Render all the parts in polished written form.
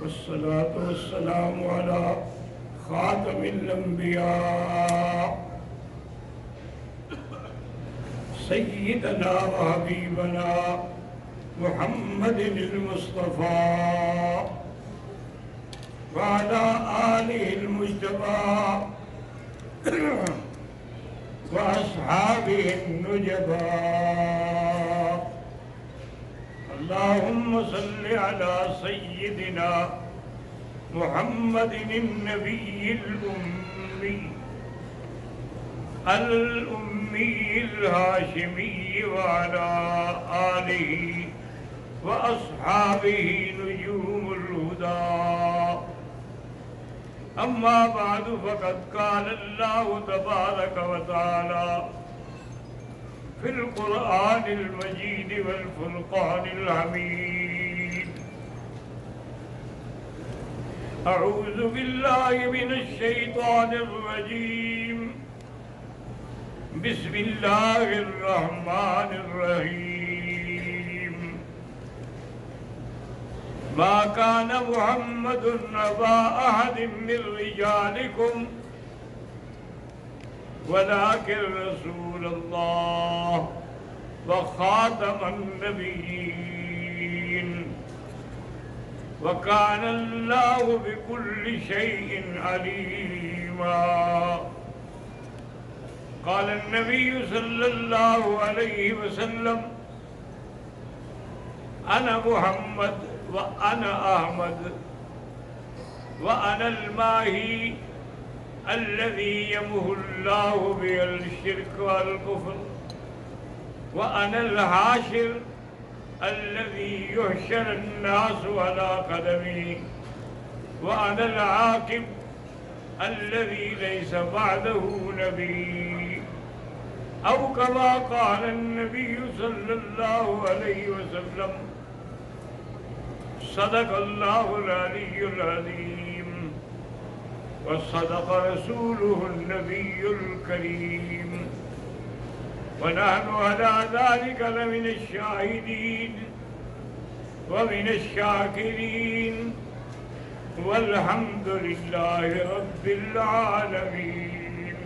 والصلاة والسلام على خاتم الأنبياء سيدنا وحبيبنا محمد المصطفى وعلى آله المجتبى وأصحابه النجبى. اللهم صل على سيدنا محمد النبي الأمي الهاشمي وعلى آله وأصحابه نجوم الهدى. أما بعد فقد قال الله تبارك وتعالى في القرآن المجيد والفرقان الحميد: أعوذ بالله من الشيطان الرجيم. بسم الله الرحمن الرحيم. ما كان محمد أبا أحد من رجالكم ولكن رسول الله وخاتم النبيين وكان الله بكل شيء عليما. قال النبي صلى الله عليه وسلم: أنا محمد وأنا أحمد وأنا الماهي الذي يمحو الله به الشرك والكفر وأنا الحاشر الذي يحشر الناس على قدمي وأنا العاقب الذي ليس بعده نبي، أو كما قال النبي صلى الله عليه وسلم: صدق الله العلي العظيم وصدق رسوله النبي الكريم، ونحن على ذلك لمن الشاهدين ومن الشاكرين، والحمد لله رب العالمين.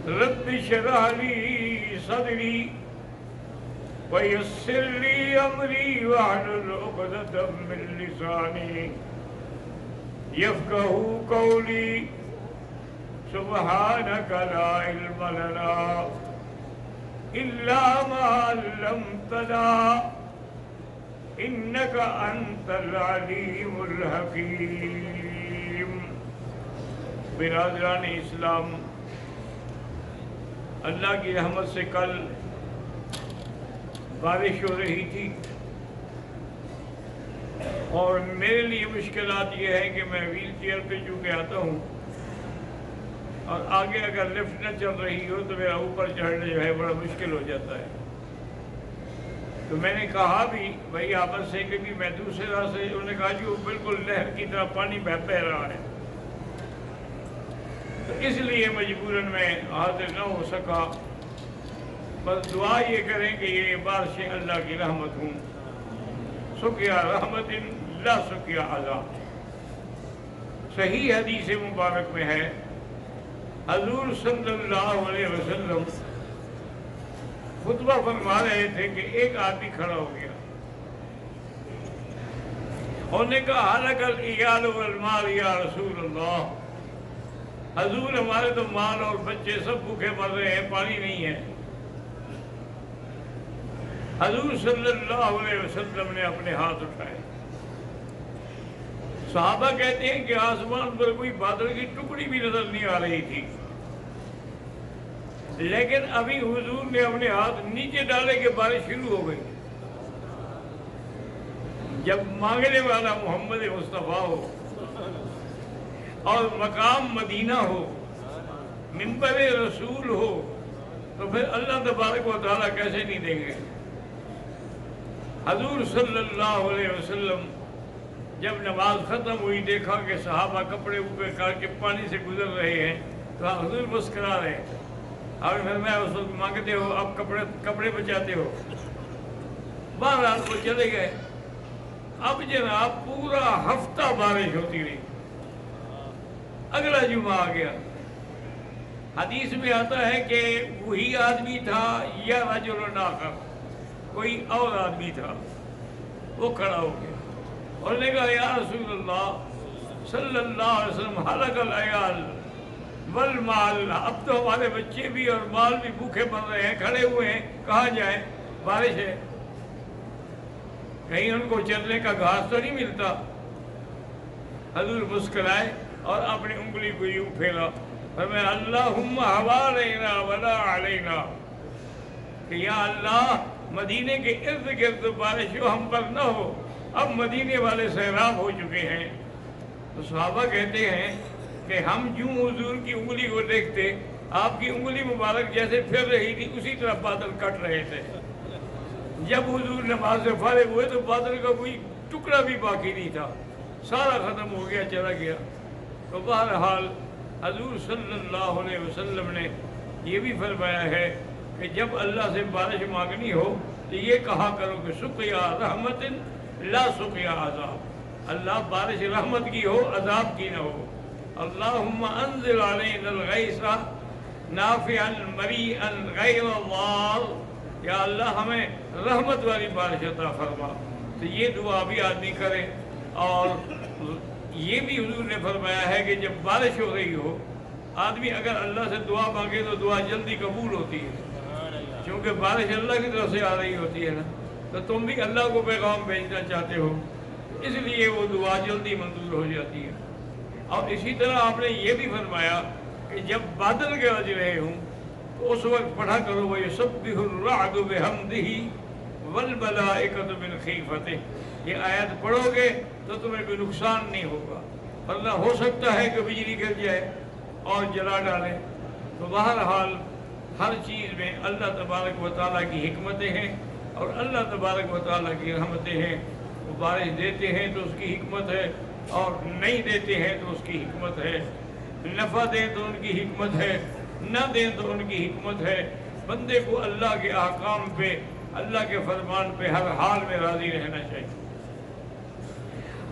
رب اشرح لي صدري ويسر لي أمري واحلل عقدة من لساني يفقهوا قولي. سبحانك لا علم لنا إلا ما علمتنا إنك أنت العليم الحكيم. برادران اسلام، اللہ کی رحمت سے کل بارش ہو رہی تھی اور میرے لیے مشکلات یہ ہے کہ میں ویل چیئر پہ چونکہ آتا ہوں اور آگے اگر لفٹ نہ چل رہی ہو تو میرا اوپر چڑھنا جو ہے بڑا مشکل ہو جاتا ہے. تو میں نے کہا بھی بھائی آپس سے کہ میں دوسرے راستے، انہوں نے کہا جی وہ بالکل لہر کی طرح پانی بہہ رہا ہے، تو اس لیے مجبوراً میں حاضر نہ ہو سکا. بس دعا یہ کریں کہ یہ بارشیں اللہ کی رحمت ہوں. سقیا رحمت لا سقیا عذاب. صحیح حدیث مبارک میں ہے حضور صلی اللہ علیہ وسلم خطبہ فرما رہے تھے کہ ایک آدمی کھڑا ہو گیا اور نے کہا: ہلک العیال والمال یا رسول اللہ. حضور ہمارے تو مال اور بچے سب بھوکے مر رہے ہیں، پانی نہیں ہے. حضور صلی اللہ علیہ وسلم نے اپنے ہاتھ اٹھائے. صحابہ کہتے ہیں کہ آسمان پر کوئی بادل کی ٹکڑی بھی نظر نہیں آ رہی تھی، لیکن ابھی حضور نے اپنے ہاتھ نیچے ڈالے کہ بارش شروع ہو گئی. جب مانگنے والا محمد مصطفیٰ ہو اور مقام مدینہ ہو، منبر رسول ہو، تو پھر اللہ تبارک و تعالیٰ کیسے نہیں دیں گے. حضور صلی اللہ علیہ وسلم جب نماز ختم ہوئی، دیکھا کہ صحابہ کپڑے اوپر کر کے پانی سے گزر رہے ہیں، تو حضور مسکرا رہے ہیں. اور میں اس وقت مانگتے ہو، اب کپڑے بچاتے ہو. بہرحال وہ چلے گئے. اب جناب پورا ہفتہ بارش ہوتی رہی، اگلا جمعہ آ گیا، حدیث میں آتا ہے کہ وہی آدمی تھا یا رجل آخر، کوئی اور آدمی تھا، وہ کھڑا ہو گیا اور نے کہا یا رسول اللہ صلی اللہ علیہ وسلم ہلک العیال والمال، اب تو ہمارے بچے بھی اور مال بھی بھوکے مر رہے ہیں، کھڑے ہوئے ہیں، کہاں جائیں، بارش ہے، کہیں ان کو چلنے کا گھاس تو نہیں ملتا۔ حضور مسکرائے اور اپنی انگلی کو یوں پھیلا، فرمایا اللہم حوالینا ولا علینا، کہ یا اللہ مدینے کے ارد گرد بارش ہو، ہم پر نہ ہو، اب مدینے والے سیراب ہو چکے ہیں۔ تو صحابہ کہتے ہیں کہ ہم جوں حضور کی انگلی کو دیکھتے، آپ کی انگلی مبارک جیسے پھر رہی تھی اسی طرح بادل کٹ رہے تھے۔ جب حضور نماز سے فارغ ہوئے تو بادل کا کوئی ٹکڑا بھی باقی نہیں تھا، سارا ختم ہو گیا، چلا گیا۔ تو بہرحال حضور صلی اللہ علیہ وسلم نے یہ بھی فرمایا ہے کہ جب اللہ سے بارش مانگنی ہو تو یہ کہا کرو کہ سقیا رحمت لا سقیا عذاب، اللہ بارش رحمت کی ہو، عذاب کی نہ ہو۔ اللہم انزل علینا الغیث نافعا مریئا غیر ضار، یا اللہ ہمیں رحمت والی بارش عطا فرما۔ تو یہ دعا بھی آدمی کرے، اور یہ بھی حضور نے فرمایا ہے کہ جب بارش ہو رہی ہو، آدمی اگر اللہ سے دعا مانگے تو دعا جلدی قبول ہوتی ہے، کیونکہ بارش اللہ کی طرف سے آ رہی ہوتی ہے نا، تو تم بھی اللہ کو پیغام بھیجنا چاہتے ہو، اس لیے وہ دعا جلدی منظور ہو جاتی ہے۔ اور اسی طرح آپ نے یہ بھی فرمایا کہ جب بادل گرج رہے ہوں تو اس وقت پڑھا کرو وَيُسَبِّحُ الرَّعْدُ بِحَمْدِهِ وَالْمَلَائِكَةُ مِنْ خِیفَتِهِ، یہ آیت پڑھو گے تو تمہیں کوئی نقصان نہیں ہوگا، ورنہ ہو سکتا ہے کہ بجلی گر جائے اور جلا ڈالے۔ تو بہرحال ہر چیز میں اللہ تبارک و تعالیٰ کی حکمتیں ہیں، اور اللہ تبارک و تعالیٰ کی رحمتیں ہیں۔ وہ بارش دیتے ہیں تو اس کی حکمت ہے، اور نہیں دیتے ہیں تو اس کی حکمت ہے، نفع دیں تو ان کی حکمت ہے، نہ دیں تو ان کی حکمت ہے۔ بندے کو اللہ کے احکام پہ، اللہ کے فرمان پہ ہر حال میں راضی رہنا چاہیے۔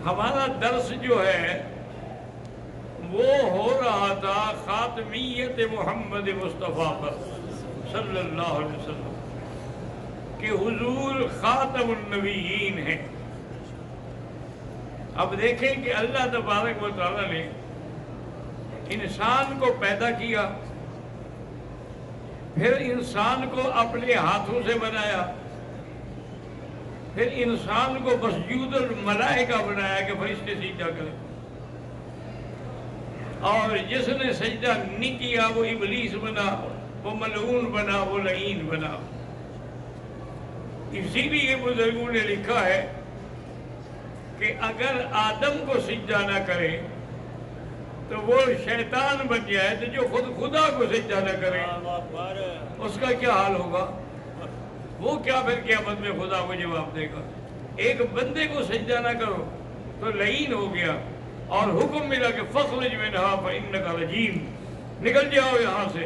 ہمارا درس جو ہے وہ ہو رہا تھا خاتمیت محمد مصطفیٰ پر صلی اللہ علیہ وسلم، کہ حضور خاتم النبیین ہیں۔ اب دیکھیں کہ اللہ تبارک و تعالیٰ نے انسان کو پیدا کیا، پھر انسان کو اپنے ہاتھوں سے بنایا، پھر انسان کو مسجود الملائکہ بنایا کہ فرشتے سجدہ کریں، اور جس نے سجدہ نہیں کیا وہ ابلیس بنا، وہ ملعون بنا، وہ لعین بنا۔ اسی لیے بزرگوں نے لکھا ہے کہ اگر آدم کو سجدہ نہ کرے تو وہ شیطان بن جائے، تو جو خود خدا کو سجدہ نہ کرے اس کا کیا حال ہوگا؟ وہ کیا پھر قیامت میں خدا کو جواب دے گا؟ ایک بندے کو سجدہ نہ کرو تو لعین ہو گیا، اور حکم ملا کہ فَخْرُجْ مِنْهَا فَإِنَّكَ رَجِيمٌ، نکل جاؤ یہاں سے،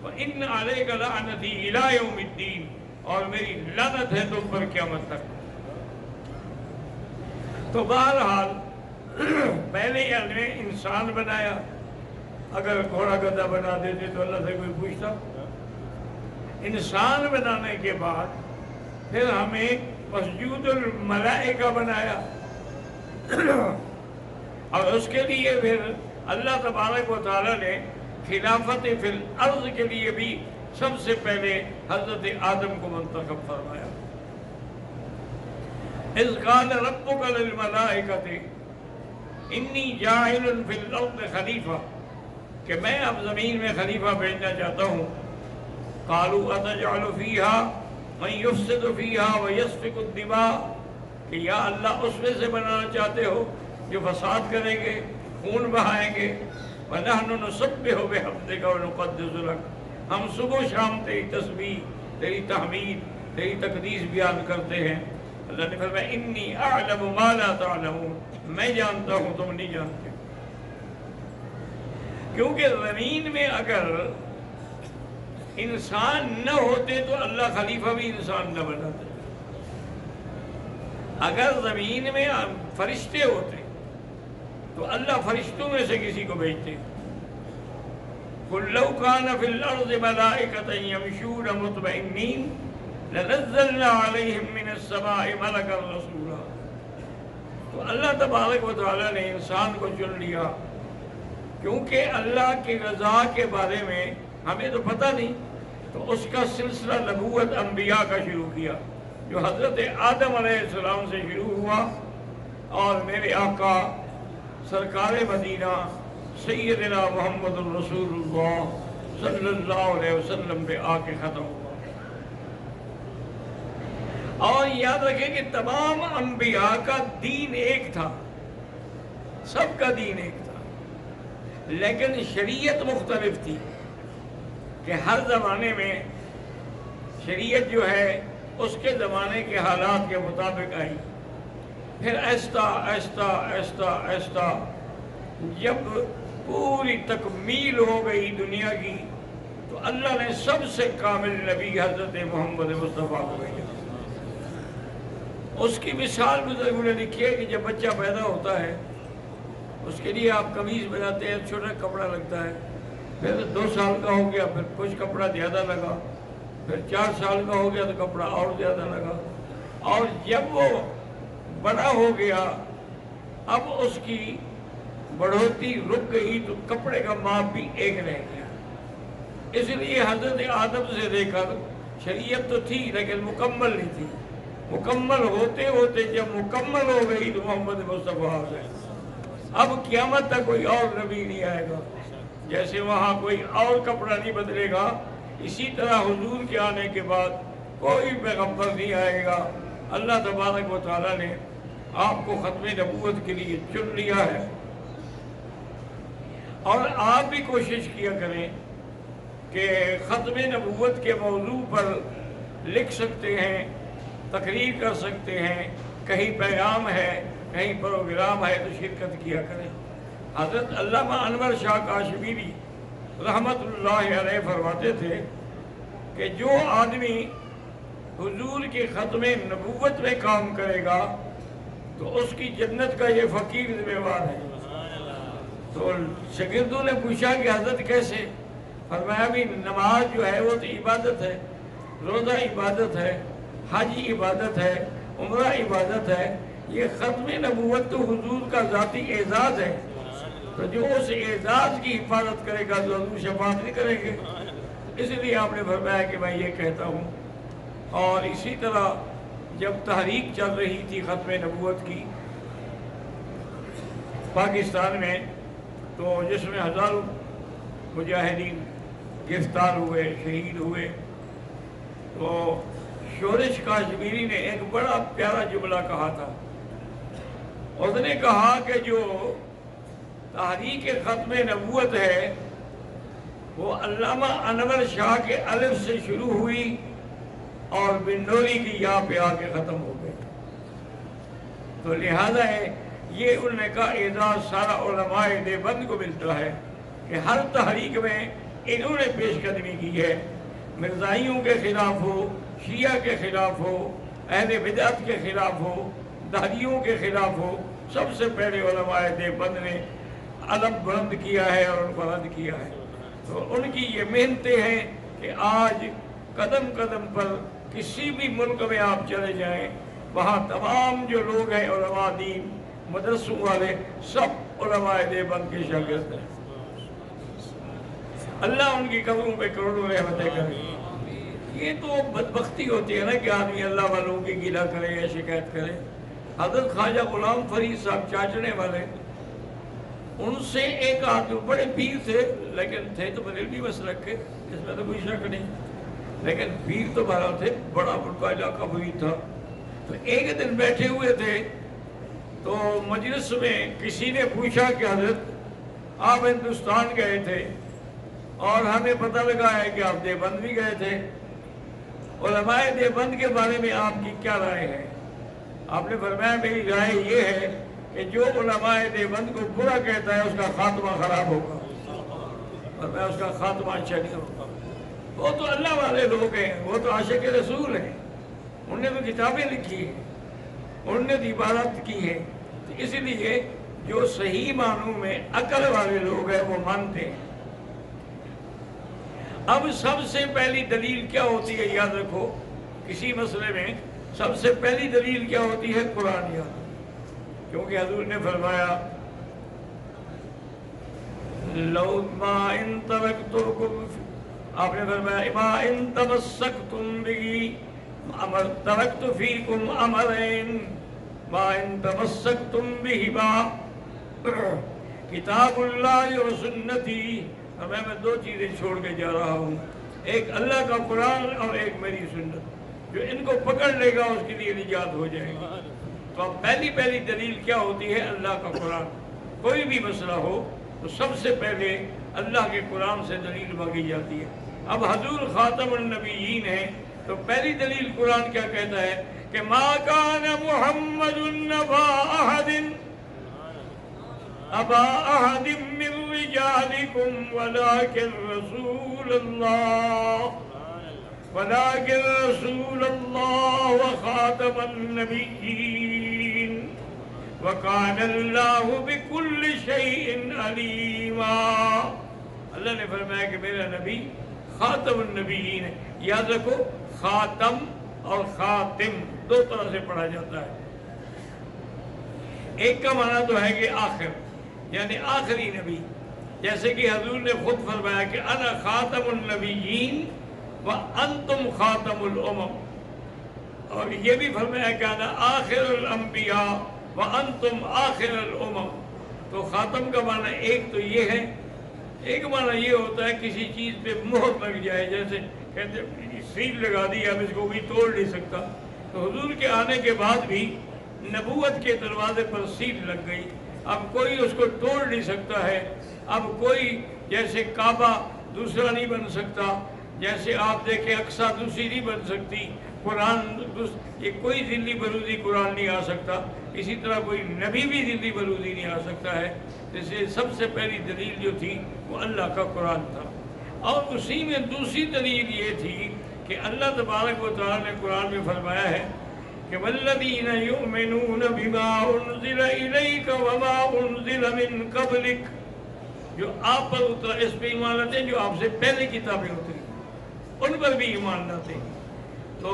وَإِنَّ عَلَيْكَ لَعْنَتِي إِلَىٰ يَوْمِ الدِّينِ، اور میری لعنت ہے تم پر قیامت تک۔ تو بہرحال پہلے اللہ نے انسان بنایا، اگر گھوڑا گدھا بنا دیتے تو اللہ سے کوئی پوچھتا؟ انسان بنانے کے بعد پھر ہمیں مسجود الملائکہ بنایا، اور اس کے لیے پھر اللہ تبارک و تعالیٰ نے خلافت فی الارض کے لیے بھی سب سے پہلے حضرت آدم کو منتخب فرمایا۔ اذ قال ربک للملائکۃ انی جاعل فی الارض خلیفہ، کہ میں اب زمین میں خلیفہ بھیجنا چاہتا ہوں۔ قالوا اتجعل فیہا من یفسد فیہا ویسفک الدماء، کہ یا اللہ اس میں سے بنانا چاہتے ہو جو فساد کریں گے، خون بہائیں گے۔ وَنَحْنُ نُسَبِّحُ بِحَمْدِكَ وَنُقَدِّسُ لَكَ، ہم صبح و شام تیری تسبیح، تیری تحمید، تیری تقدیس بیان کرتے ہیں۔ اللہ نے فرمایا انی اعلم ما لا تعلمون، میں جانتا ہوں تم نہیں جانتے۔ کیونکہ زمین میں اگر انسان نہ ہوتے تو اللہ خلیفہ بھی انسان نہ بناتے، اگر زمین میں فرشتے ہوتے تو اللہ فرشتوں میں سے کسی کو بھیجتے. قُلْ لَوْ كَانَ فِي الْأَرْضِ مَلَائِكَةٌ يَمْشُونَ مُطْمَئِنِّينَ لَنَزَّلْنَا عَلَيْهِم مِّنَ السَّمَاءِ مَلَكًا رَّسُولًا. تو اللہ تبارک و تعالیٰ نے انسان کو چن لیا کیونکہ اللہ کی رضا کے بارے میں ہمیں تو پتہ نہیں، تو اس کا سلسلہ نبوت انبیاء کا شروع کیا جو حضرت آدم علیہ السلام سے شروع ہوا، اور میرے آقا سرکار مدینہ سیدنا محمد الرسول اللہ صلی اللہ علیہ وسلم پہ آ کے ختم ہوا. اور یاد رکھیں کہ تمام انبیاء کا دین ایک تھا، سب کا دین ایک تھا، لیکن شریعت مختلف تھی کہ ہر زمانے میں شریعت جو ہے اس کے زمانے کے حالات کے مطابق آئی. پھر آہستہ آہستہ آہستہ آہستہ جب پوری تکمیل ہو گئی دنیا کی تو اللہ نے سب سے کامل نبی حضرت محمد مصطفیٰ کو بھیجا. اس کی مثال بزرگوں نے لکھی ہے کہ جب بچہ پیدا ہوتا ہے اس کے لیے آپ قمیض بناتے ہیں، چھوٹا کپڑا لگتا ہے، پھر 2 سال کا ہو گیا پھر کچھ کپڑا زیادہ لگا، پھر 4 سال کا ہو گیا تو کپڑا اور زیادہ لگا، اور جب وہ بڑا ہو گیا اب اس کی بڑھوتی رک گئی تو کپڑے کا ماپ بھی ایک رہ گیا. اس لیے حضرت آدم سے لے کر شریعت تو تھی لیکن مکمل نہیں تھی. مکمل ہوتے ہوتے جب مکمل ہو گئی تو محمد مصطفیٰ آ گئے. اب قیامت تک کوئی اور نبی نہیں آئے گا، جیسے وہاں کوئی اور کپڑا نہیں بدلے گا اسی طرح حضور کے آنے کے بعد کوئی پیغمبر نہیں آئے گا. اللہ تبارک و تعالیٰ نے آپ کو ختم نبوت کے لیے چن لیا ہے، اور آپ بھی کوشش کیا کریں کہ ختم نبوت کے موضوع پر لکھ سکتے ہیں، تقریر کر سکتے ہیں، کہیں پیغام ہے کہیں پروگرام ہے تو شرکت کیا کریں. حضرت علامہ انور شاہ کاشمیری رحمت اللہ علیہ فرماتے تھے کہ جو آدمی حضور کے ختم نبوت میں کام کرے گا تو اس کی جنت کا یہ فقیر ذمہ دار ہے. تو شاگردوں نے پوچھا کہ حضرت کیسے؟ فرمایا بھی نماز جو ہے وہ تو عبادت ہے، روزہ عبادت ہے، حج عبادت ہے، عمرہ عبادت ہے. یہ ختم نبوت تو حضور کا ذاتی اعزاز ہے، تو جو اس اعزاز کی حفاظت کرے گا تو حضور شفاعت نہیں کریں گے. اس لیے آپ نے فرمایا کہ میں یہ کہتا ہوں. اور اسی طرح جب تحریک چل رہی تھی ختم نبوت کی پاکستان میں، تو جس میں ہزاروں مجاہدین گرفتار ہوئے، شہید ہوئے، تو شورش کاشمیری نے ایک بڑا پیارا جملہ کہا تھا. اس نے کہا کہ جو تحریک ختم نبوت ہے وہ علامہ انور شاہ کے الف سے شروع ہوئی اور بنڈوری کی یا پہ آ کے ختم ہو گئی. تو لہذا ہے یہ انہوں نے کہا اعزاز سارا علماء دیوبند کو ملتا ہے کہ ہر تحریک میں انہوں نے پیش قدمی کی ہے. مرزائیوں کے خلاف ہو، شیعہ کے خلاف ہو، اہل بدعت کے خلاف ہو، دہریوں کے خلاف ہو، سب سے پہلے علماء دیوبند نے علم بلند کیا ہے اور ان کو رد کیا ہے. تو ان کی یہ محنتیں ہیں کہ آج قدم قدم پر کسی بھی ملک میں آپ چلے جائیں وہاں تمام جو لوگ ہیں علماء دین مدرسوں والے سب علماء دیوبند کے شاگرد ہیں. اللہ ان کی قبروں پہ کروڑوں رحمتیں کرے. یہ تو بدبختی ہوتی ہے نا کہ آدمی اللہ والوں کی گلہ کرے یا شکایت کرے. حضرت خواجہ غلام فرید صاحب چاچڑے والے، ان سے ایک آدمی بڑے پیر تھے لیکن تھے تو بریلوی مسلک کے، اس میں تو کوئی شک نہیں، لیکن پیر تو بہرحال تھے، بڑا ان کا علاقہ مرید تھا. تو ایک دن بیٹھے ہوئے تھے تو مجلس میں کسی نے پوچھا کہ حضرت آپ ہندوستان گئے تھے اور ہمیں پتہ لگا ہے کہ آپ دیوبند بھی گئے تھے، علماء دیوبند کے بارے میں آپ کی کیا رائے ہے؟ آپ نے فرمایا میری رائے یہ ہے کہ جو علماء دیوبند کو برا کہتا ہے اس کا خاتمہ خراب ہوگا، فرمایا اس کا خاتمہ اچھا نہیں ہوگا. وہ تو اللہ والے لوگ ہیں، وہ تو عاشق رسول ہیں، انہوں نے تو کتابیں لکھی ہیں. انہوں نے عبادت کی ہے، اس لیے جو صحیح معنوں میں عقل والے لوگ ہیں وہ مانتے ہیں۔ اب سب سے پہلی دلیل کیا ہوتی ہے؟ یاد رکھو، کسی مسئلے میں سب سے پہلی دلیل کیا ہوتی ہے؟ قرآن یاد، کیونکہ حضور نے فرمایا لو ما ان ترکتکم، آپ نے فرمایا ما ان تمسکتم بی امر ترکت فیکم امرین ما ان تمسکتم بہما کتاب اللہ و سنتی، میں دو چیزیں چھوڑ کے جا رہا ہوں، ایک اللہ کا قرآن اور ایک میری سنت، جو ان کو پکڑ لے گا اس کے لیے نجات ہو جائے گی۔ تو اب پہلی دلیل کیا ہوتی ہے؟ اللہ کا قرآن۔ کوئی بھی مسئلہ ہو تو سب سے پہلے اللہ کے قرآن سے دلیل مانگی جاتی ہے۔ اب حضور خاتم النبیین ہیں تو پہلی دلیل قرآن کیا کہتا ہے کہ ما کان محمد ابا احد من رجالکم ولکن رسول اللہ وخاتم النبیین وَكَانَ اللَّهُ بِكُلِّ شَيْءٍ عَلِيمًا۔ اللہ نے فرمایا کہ میرا نبی خاتم النبیین ہے۔ یاد رکھو، خاتم اور خاتم دو طرح سے پڑھا جاتا ہے۔ ایک کا معنی تو ہے کہ آخر، یعنی آخری نبی، جیسے کہ حضور نے خود فرمایا کہ انا خاتم النبیین وانتم خاتم الامم، اور یہ بھی فرمایا کہ انا آخر الانبیاء وَأَنْتُمْ آخِرَ الْأُمَمْ۔ تو خاتم کا معنی ایک تو یہ ہے، ایک معنی یہ ہوتا ہے کسی چیز پہ مہر لگ جائے، جیسے کہتے ہیں سیل لگا دی، اب اس کو بھی توڑ نہیں سکتا۔ تو حضور کے آنے کے بعد بھی نبوت کے دروازے پر سیل لگ گئی، اب کوئی اس کو توڑ نہیں سکتا ہے۔ اب کوئی جیسے کعبہ دوسرا نہیں بن سکتا، جیسے آپ دیکھیں اقصیٰ دوسری نہیں بن سکتی، قرآن یہ کوئی ذلی برودی قرآن نہیں آ سکتا، اسی طرح کوئی نبی بھی ذلی برودی نہیں آ سکتا ہے۔ اس لیے سب سے پہلی دلیل جو تھی وہ اللہ کا قرآن تھا، اور اسی میں دوسری دلیل یہ تھی کہ اللہ تبارک و تعالیٰ نے قرآن میں فرمایا ہے کہ وَالَّذِينَ يُؤْمِنُونَ بِمَا أُنزِلَ إِلَيْكَ وَمَا أُنزِلَ مِن قَبْلِكَ، جو آپ پر اترا اس پہ ایمان لاتے ہیں جو آپ سے پہلے کتابیں اتری ان پر بھی ایمان لاتے ہیں۔ تو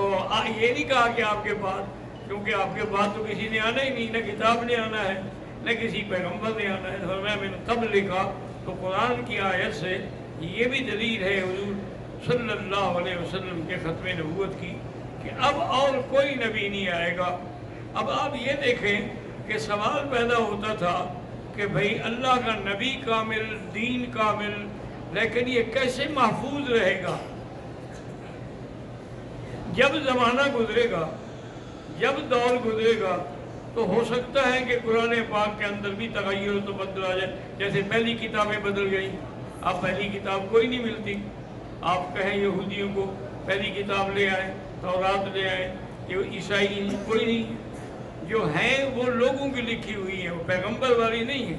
یہ نہیں کہا کہ آپ کے بعد، کیونکہ آپ کے بعد تو کسی نے آنا ہی نہیں، نہ کتاب نے آنا ہے نہ کسی پیغمبر نے آنا ہے۔ فرمایا من قبل لکھا، تو قرآن کی آیت سے یہ بھی دلیل ہے حضور صلی اللہ علیہ وسلم کے ختم نبوت کی کہ اب اور کوئی نبی نہیں آئے گا۔ اب آپ یہ دیکھیں کہ سوال پیدا ہوتا تھا کہ بھئی اللہ کا نبی کامل، دین کامل، لیکن یہ کیسے محفوظ رہے گا؟ جب زمانہ گزرے گا، جب دور گزرے گا تو ہو سکتا ہے کہ قرآن پاک کے اندر بھی تغیر و تبدل آ جائے، جیسے پہلی کتابیں بدل گئیں، اب پہلی کتاب کوئی نہیں ملتی۔ آپ کہیں یہودیوں کو پہلی کتاب لے آئیں، تورات لے آئیں، یہ عیسائی کوئی نہیں، جو ہیں وہ لوگوں کی لکھی ہوئی ہیں، وہ پیغمبر والی نہیں ہے۔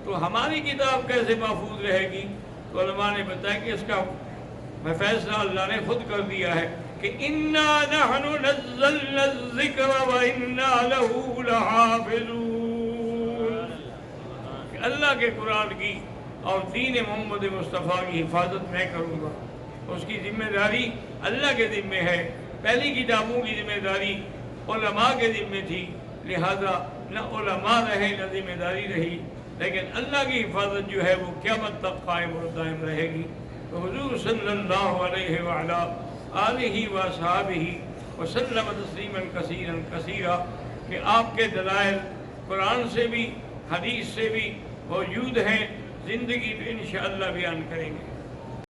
تو ہماری کتاب کیسے محفوظ رہے گی؟ تو علماء نے بتایا کہ اس کا فیصلہ اللہ نے خود کر دیا ہے کہ اِنَّا نَحْنُ نَزَّلْنَا الذِّكْرَ وَإِنَّا لَهُ لَحَافِظُونَ، کہ اللہ کے قرآن کی اور دین محمد مصطفیٰ کی حفاظت میں کروں گا۔ اس کی ذمہ داری اللہ کے ذمہ ہے، پہلی کتابوں کی ذمہ داری علماء کے ذمہ تھی، لہذا نہ علماء رہے نہ ذمہ داری رہی، لیکن اللہ کی حفاظت جو ہے وہ قیامت تک قائم اور دائم رہے گی۔ تو حضور صلی اللہ علیہ وعلا آلہ وصحابہ وسلم تسلیما کثیرا کثیرا، کہ آپ کے دلائل قرآن سے بھی حدیث سے بھی موجود ہیں، زندگی میں انشاءاللہ بیان کریں گے۔